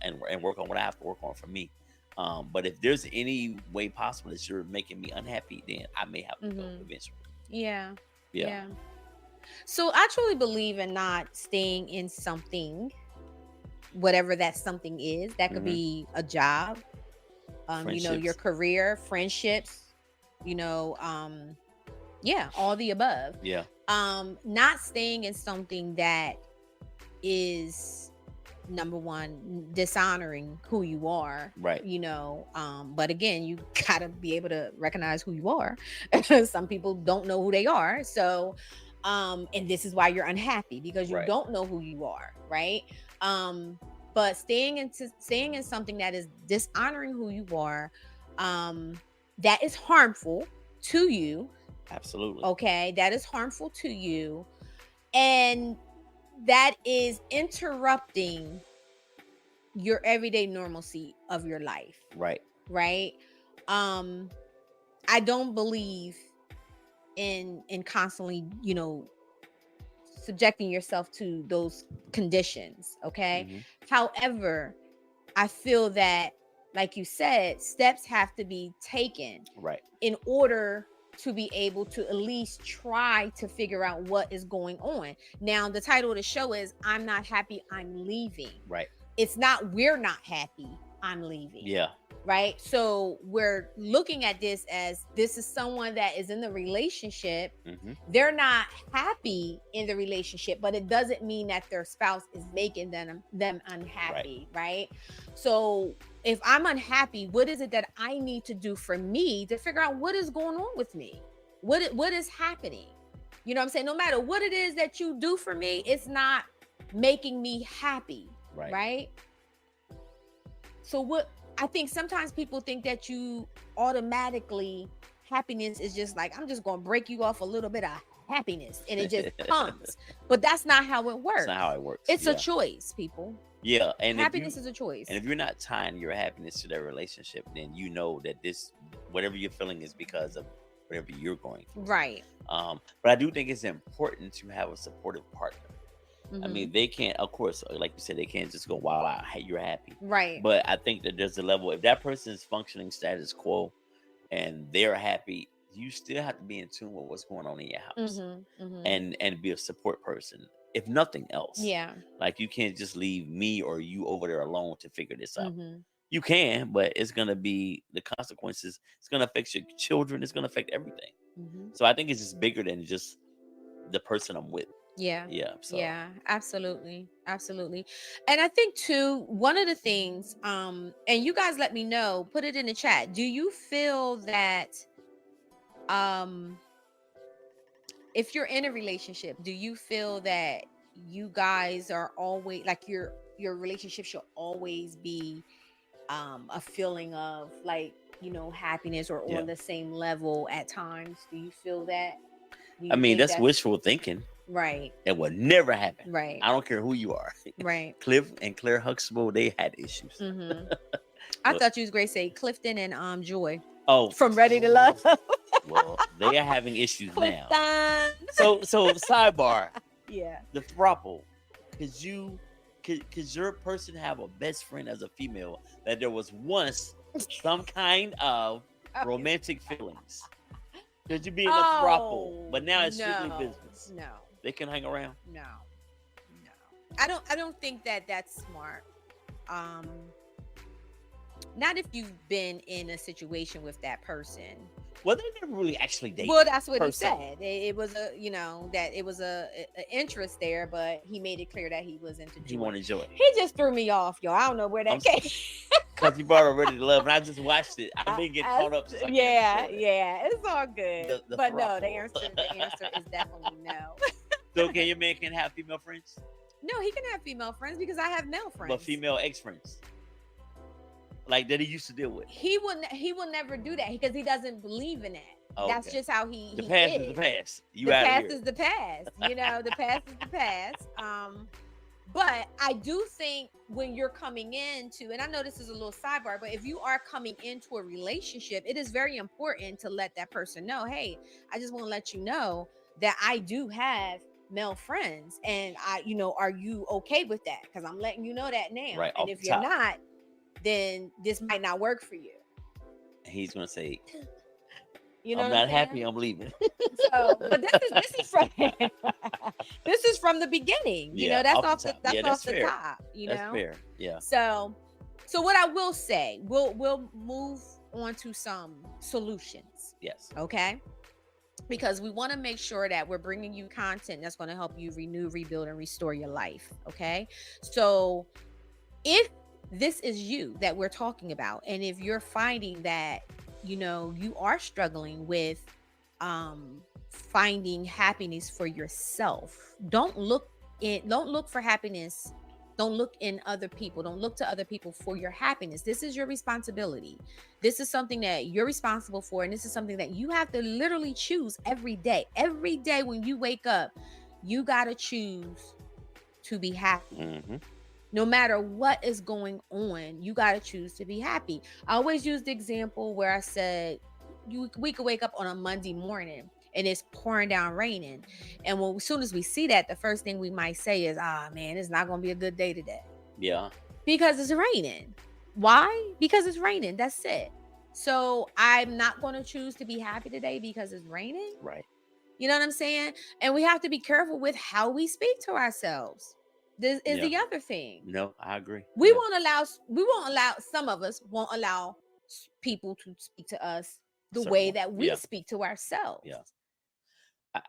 and work on what I have to work on for me. But if there's any way possible that you're making me unhappy, then I may have to go Mhm. eventually. Yeah. Yeah. Yeah. So I truly believe in not staying in something, whatever that something is. That could Mhm. be a job, your Friendships. career, friendships, yeah, all the above. Yeah. Not staying in something that is number one dishonoring who you are, Right. but again, you gotta be able to recognize who you are. Some people don't know who they are, so and this is why you're unhappy, because you Right. don't know who you are, right? But staying in something that is dishonoring who you are, that is harmful to you, Absolutely. okay, that is harmful to you, and that is interrupting your everyday normalcy of your life, Right. right? I don't believe in constantly, subjecting yourself to those conditions, okay? Mhm. However, I feel that, like you said, steps have to be taken Right. in order to be able to at least try to figure out what is going on. Now, the title of the show is I'm Not Happy, I'm Leaving. Right. It's not we're not happy, I'm leaving. Yeah. Right. So we're looking at this as this is someone that is in the relationship. Mm-hmm. They're not happy in the relationship, but it doesn't mean that their spouse is making them unhappy. Right. So if I'm unhappy, what is it that I need to do for me to figure out what is going on with me? What is happening? You know what I'm saying? No matter what it is that you do for me, it's not making me happy. Right. So what I think sometimes people think that you automatically happiness is just like, I'm just going to break you off a little bit of happiness and it just comes. But that's not how it works. That's not how it works. It's a choice, people. Yeah. And happiness is a choice. And if you're not tying your happiness to that relationship, then you know that whatever you're feeling is because of whatever you're going through. Right. But I do think it's important to have a supportive partner. Mm-hmm. I mean, they can't, of course, like you said, they can't just go, wow, you're happy. Right. But I think that there's a level, if that person is functioning status quo and they're happy, you still have to be in tune with what's going on in your house. Mm-hmm. Mm-hmm. And be a support person, if nothing else. Yeah. Like you can't just leave me or you over there alone to figure this out. Mm-hmm. You can, but it's going to be the consequences. It's going to affect your children. It's going to affect everything. Mm-hmm. So I think it's just bigger than just the person I'm with. Yeah. So. Yeah, absolutely. And I think too, one of the things, and you guys let me know, put it in the chat. Do you feel that if you're in a relationship, do you feel that you guys are always like your relationship should always be a feeling of like, happiness or on the same level at times? Do you feel that? I mean, that's wishful thinking. Right. It would never happen. Right. I don't care who you are. Right. Cliff and Claire Huxtable, they had issues. Mm-hmm. I thought you was great. Say Clifton and Joy. Oh, from Ready to Love. Well, they are having issues Clifton. now. So sidebar. Yeah. The throuple. Could your person have a best friend as a female that there was once some kind of romantic feelings? Could you be in a throuple, but now it's strictly business? No. They can hang around? No. I don't think that that's smart. Not if you've been in a situation with that person. Well, they never really actually dated. Well, that's what he said. It was that it was a interest there, but he made it clear that he was into joy. He wanted joy. He just threw me off, y'all. I don't know where that came. Because you brought Ready to Love, and I just watched it. I've been getting caught up. Yeah, it's all good. But no, the answer is definitely no. So, your man can have female friends? No, he can have female friends because I have male friends. But female ex-friends, like that he used to deal with. He will never do that because he doesn't believe in that. Oh, that's just how he the past is. Is the past. The past is the past. The past is the past. But I do think when you're coming into, and I know this is a little sidebar, but if you are coming into a relationship, it is very important to let that person know, hey, I just want to let you know that I do have male friends, and are you okay with that? Because I'm letting you know that now. Right, and if you're not, then this might not work for you. He's gonna say, I'm not happy, I'm leaving. So, but this is from the beginning. That's off the top. That's fair. Yeah. So what I will say, we'll move on to some solutions. Yes. Okay. Because we want to make sure that we're bringing you content that's going to help you renew, rebuild, and restore your life. Okay. So if this is you that we're talking about, and if you're finding that, you are struggling with finding happiness for yourself, don't look for happiness. Don't look in other people. Don't look to other people for your happiness. This is your responsibility. This is something that you're responsible for. And this is something that you have to literally choose every day. Every day when you wake up, you got to choose to be happy. Mm-hmm. No matter what is going on, you got to choose to be happy. I always use the example where I said, we could wake up on a Monday morning and it's pouring down raining. And as soon as we see that, the first thing we might say is, man, it's not going to be a good day today. Yeah. Because it's raining. Why? Because it's raining. That's it. So I'm not going to choose to be happy today because it's raining. Right. You know what I'm saying? And we have to be careful with how we speak to ourselves. This is Yeah. the other thing. No, I agree. We Yeah. won't allow, some of us won't allow people to speak to us the way Certainly. that we Yeah. speak to ourselves. Yeah.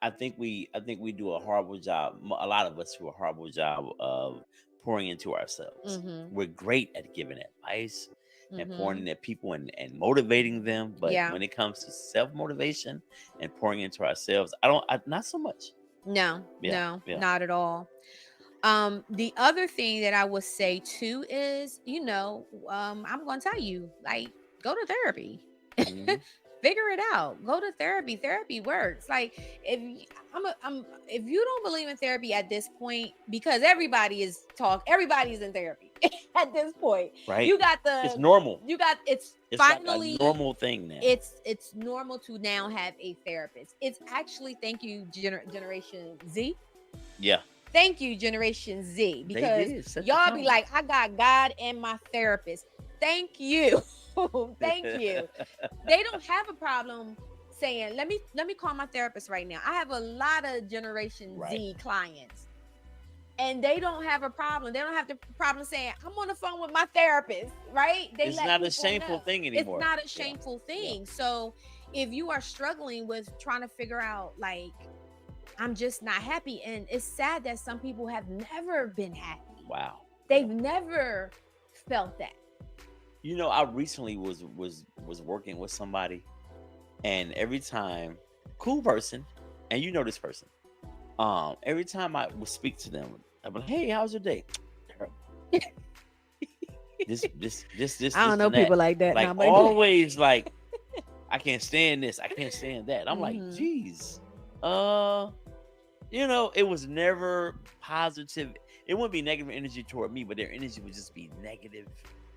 I think we do a horrible job. A lot of us do a horrible job of pouring into ourselves. Mm-hmm. We're great at giving advice and Mm-hmm. pouring into people and motivating them, but Yeah. when it comes to self motivation and pouring into ourselves, not so much. No, Yeah, not at all. The other thing that I would say too is, I'm going to tell you, like, go to therapy. Mhm. Figure it out. Go to therapy. Therapy works. Like, if you don't believe in therapy at this point, because everybody's in therapy at this point. Right. You got It's normal. It's finally like a normal thing now. It's normal to now have a therapist. It's actually, thank you, Generation Z. Yeah. Thank you, Generation Z, because Set the y'all be tone. like, I got God and my therapist. Thank you. Thank you. They don't have a problem saying, let me call my therapist right now. I have a lot of Generation Z clients, and they don't have a problem. They don't have the problem saying, I'm on the phone with my therapist, right? It's not a shameful thing anymore. It's not a shameful thing. Yeah. So if you are struggling with trying to figure out, like, I'm just not happy, and it's sad that some people have never been happy. Wow. They've never felt that. I recently was working with somebody, and every time, cool person, and this person, every time I would speak to them, I'd be like, hey, how's your day? this I don't know people like that. Like, always like, I can't stand this, I can't stand that. I'm like, geez. It was never positive. It wouldn't be negative energy toward me, but their energy would just be negative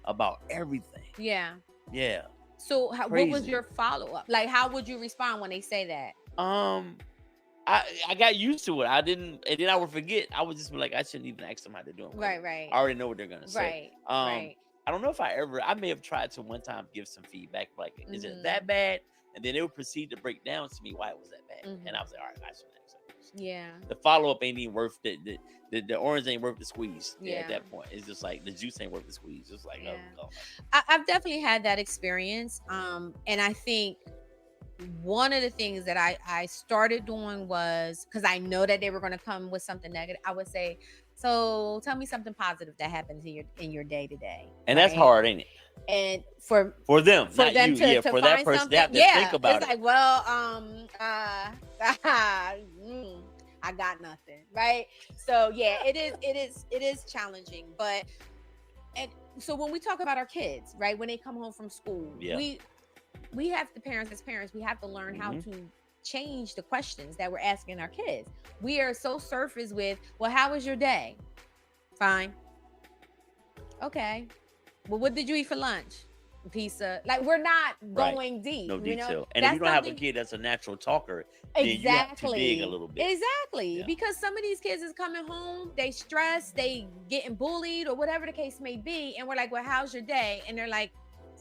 about everything. Yeah. Yeah. So what was your follow-up? Like, how would you respond when they say that? I got used to it. I didn't, and then I would forget. I would just be like, I shouldn't even ask them how they're doing. Right. I already know what they're gonna say. Right. I don't know if I may have tried to one time give some feedback, like, is it that bad? And then they would proceed to break down to me why it was that bad. And I was like, all right, I shouldn't ask that. Yeah. The follow-up ain't even worth the orange ain't worth the squeeze. Yeah. At that point, it's just like the juice ain't worth the squeeze. It's like, oh. I've definitely had that experience. And I think one of the things that I started doing was, because I know that they were going to come with something negative, I would say, so tell me something positive that happened in your day today. And that's hard, ain't it? And for them, for not them you. to for find that person, something, they have to think about it's it. like, well, I got nothing, right? So yeah, it is challenging, but and so when we talk about our kids, right, when they come home from school, we have to, as parents, we have to learn how to change the questions that we're asking our kids. We are so surface with, well, how was your day? Fine. Okay. Well, what did you eat for lunch? Pizza. Like, we're not going deep. No detail. You know? And if you don't have a kid that's a natural talker, then you have to dig a little bit. Exactly. Yeah. Because some of these kids is coming home, they stressed, they getting bullied or whatever the case may be. And we're like, well, how's your day? And they're like,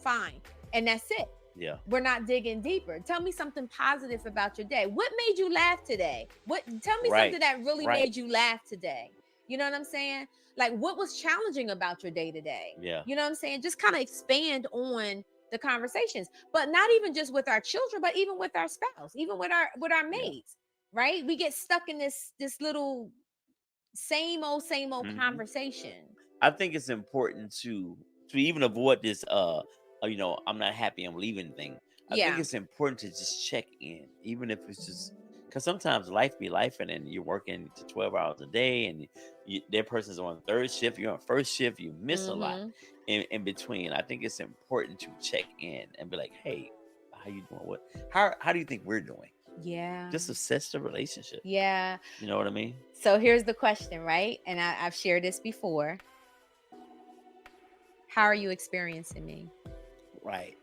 fine. And that's it. Yeah. We're not digging deeper. Tell me something positive about your day. What made you laugh today? Tell me something that really made you laugh today. You know what I'm saying? Like, what was challenging about your day today? Yeah. You know what I'm saying? Just kind of expand on the conversations, but not even just with our children, but even with our spouse, even with our mates, right? We get stuck in this little same old conversation. I think it's important to even avoid this, I'm not happy, I'm leaving thing. I think it's important to just check in, even if it's just, because sometimes life be life, and then you're working to 12 hours a day, and their person's on third shift, you're on first shift, you miss a lot in between. I think it's important to check in and be like, hey, how you doing? How do you think we're doing? Yeah. Just assess the relationship. Yeah. You know what I mean? So here's the question, right? And I've shared this before. How are you experiencing me? Right.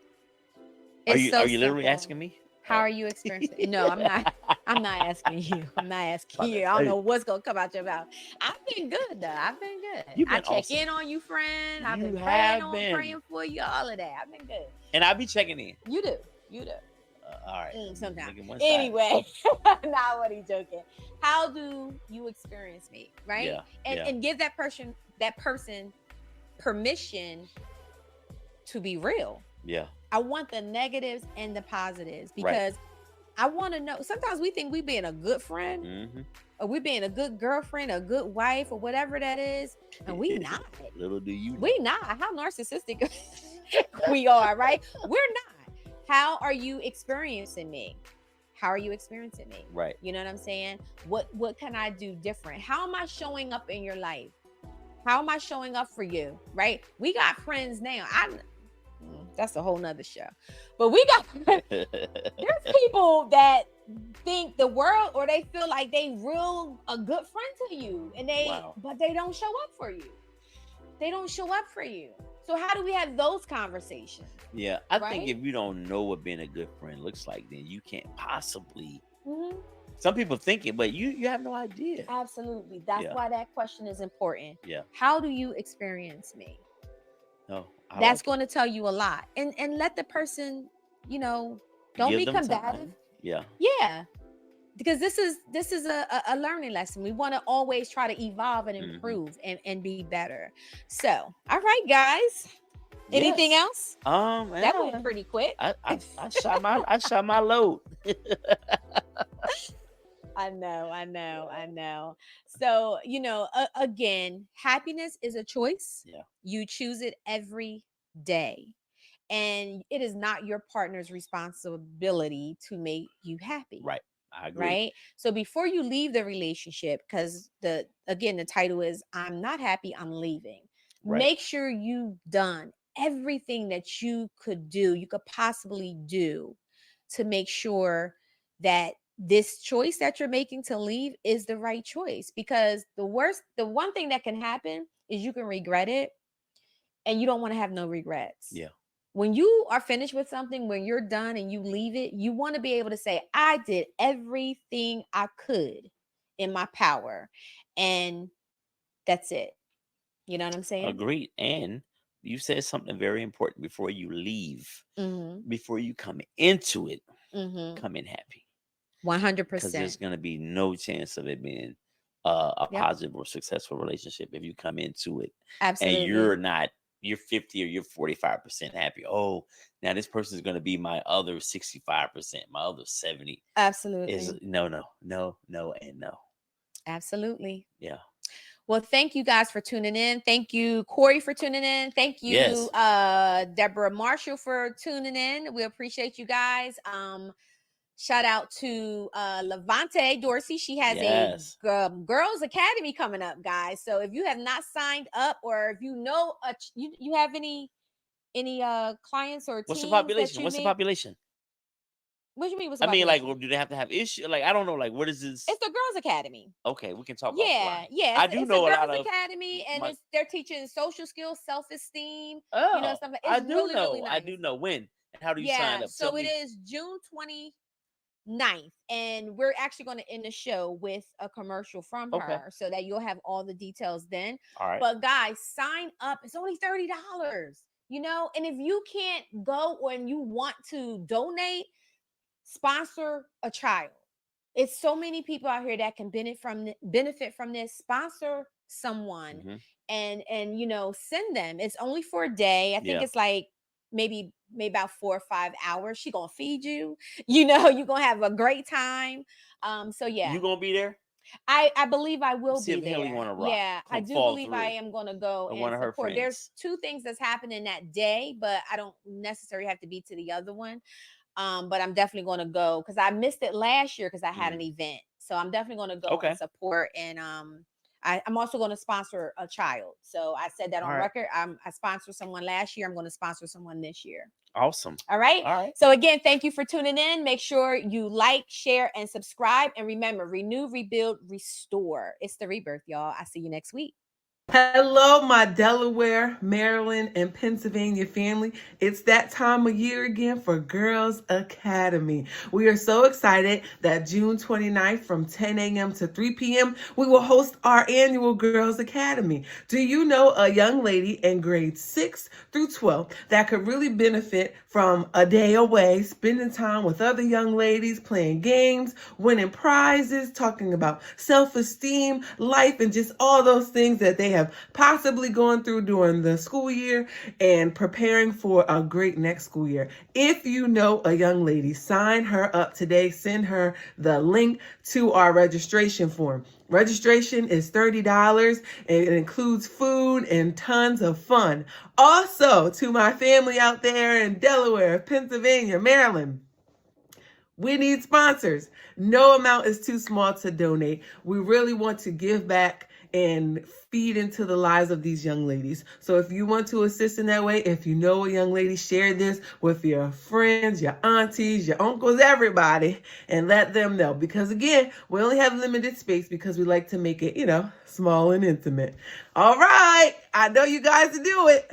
Are you literally asking me? How are you experiencing? No, I'm not. I'm not asking you. I'm not asking you. I don't know what's gonna come out your mouth. I've been good though. I've been good. You've I been check awesome. in on you, friend. I've You been have been. praying for you, all of that. I've been good. And I'll be checking in. You do. You do. All right. Sometimes. Look at one side. Anyway, not what he's joking. How do you experience me, right? Yeah, And give that person permission to be real. Yeah. I want the negatives and the positives because I want to know. Sometimes we think we being a good friend, Mm-hmm. or we being a good girlfriend, a good wife, or whatever that is, and we not. Little do you know. We not. How narcissistic we are, right? We're not. How are you experiencing me? How are you experiencing me? Right. You know what I'm saying? What can I do different? How am I showing up in your life? How am I showing up for you? Right? We got friends now. That's a whole nother show. But we got there's people that think the world, or they feel like they a good friend to you, and but they don't show up for you. They don't show up for you. So how do we have those conversations? Yeah, I think if you don't know what being a good friend looks like, then you can't possibly. Mm-hmm. Some people think it, but you have no idea. Absolutely. That's why that question is important. Yeah. How do you experience me? No. That's going to tell you a lot. And let the person, don't be combative. Yeah. Yeah. Because this is a learning lesson. We want to always try to evolve and improve and be better. So, all right, guys. Anything else? That went pretty quick. I shot my load. I know. So, again, happiness is a choice. Yeah. You choose it every day. And it is not your partner's responsibility to make you happy. Right. I agree. Right. So before you leave the relationship, because the title is I'm not happy, I'm leaving. Right. Make sure you've done everything that you could possibly do to make sure that this choice that you're making to leave is the right choice. Because the one thing that can happen is you can regret it, and you don't want to have no regrets. Yeah. When you are finished with something, when you're done and you leave it, you want to be able to say, I did everything I could in my power. And that's it. You know what I'm saying? Agreed. And you said something very important before you leave. Mm-hmm. Before you come into it, come in happy. 100%. Because there's going to be no chance of it being a positive or successful relationship if you come into it. Absolutely. And you're 50 or you're 45% happy. Oh, now this person is going to be my other 65%, my other 70. Absolutely. Is no, and no. Absolutely. Yeah. Well, thank you guys for tuning in. Thank you, Corey, for tuning in. Thank you, Deborah Marshall, for tuning in. We appreciate you guys. Shout out to Levante Dorsey. She has a Girls Academy coming up, guys. So if you have not signed up, or if you know you have any clients or what's teams the population? What's the population? What do you mean? I mean, like, do they have to have issue? Like, I don't know. Like, what is this? It's the Girls Academy. Okay, we can talk. Yeah. I do know a Girls Girls Academy, and they're teaching social skills, self-esteem. Oh, stuff like I do really, know. really nice. I do know when. And how do you sign up? So it is June 29th, and we're actually going to end the show with a commercial from her, so that you'll have all the details then. All right. But guys, sign up. It's only $30. And if you can't go, or you want to donate, sponsor a child. It's so many people out here that can benefit from this. Sponsor someone, and send them. It's only for a day. I think it's like maybe about 4 or 5 hours. She gonna feed you. You're gonna have a great time. So yeah, you gonna be there? I believe I will be there. Yeah, I do believe I am gonna go and support. There's 2 things that's happening that day, but I don't necessarily have to be to the other one. But I'm definitely going to go, because I missed it last year because I had an event. So I'm definitely going to go and support. And I'm also going to sponsor a child. So I said that on record. I sponsored someone last year. I'm going to sponsor someone this year. Awesome. All right. So again, thank you for tuning in. Make sure you like, share, and subscribe. And remember, renew, rebuild, restore. It's the rebirth, y'all. I'll see you next week. Hello, my Delaware, Maryland, and Pennsylvania family. It's that time of year again for Girls Academy. We are so excited that June 29th from 10 a.m. to 3 p.m. we will host our annual Girls Academy. Do you know a young lady in grades 6 through 12 that could really benefit from a day away, spending time with other young ladies, playing games, winning prizes, talking about self-esteem, life, and just all those things that they have possibly gone through during the school year and preparing for a great next school year? If you know a young lady, sign her up today. Send her the link to our registration form. Registration is $30 and it includes food and tons of fun. Also, to my family out there in Delaware, Pennsylvania, Maryland, we need sponsors. No amount is too small to donate. We really want to give back and feed into the lives of these young ladies. So if you want to assist in that way, if you know a young lady, share this with your friends, your aunties, your uncles, everybody, and let them know. Because again, we only have limited space because we like to make it, small and intimate. All right. I know you guys to do it.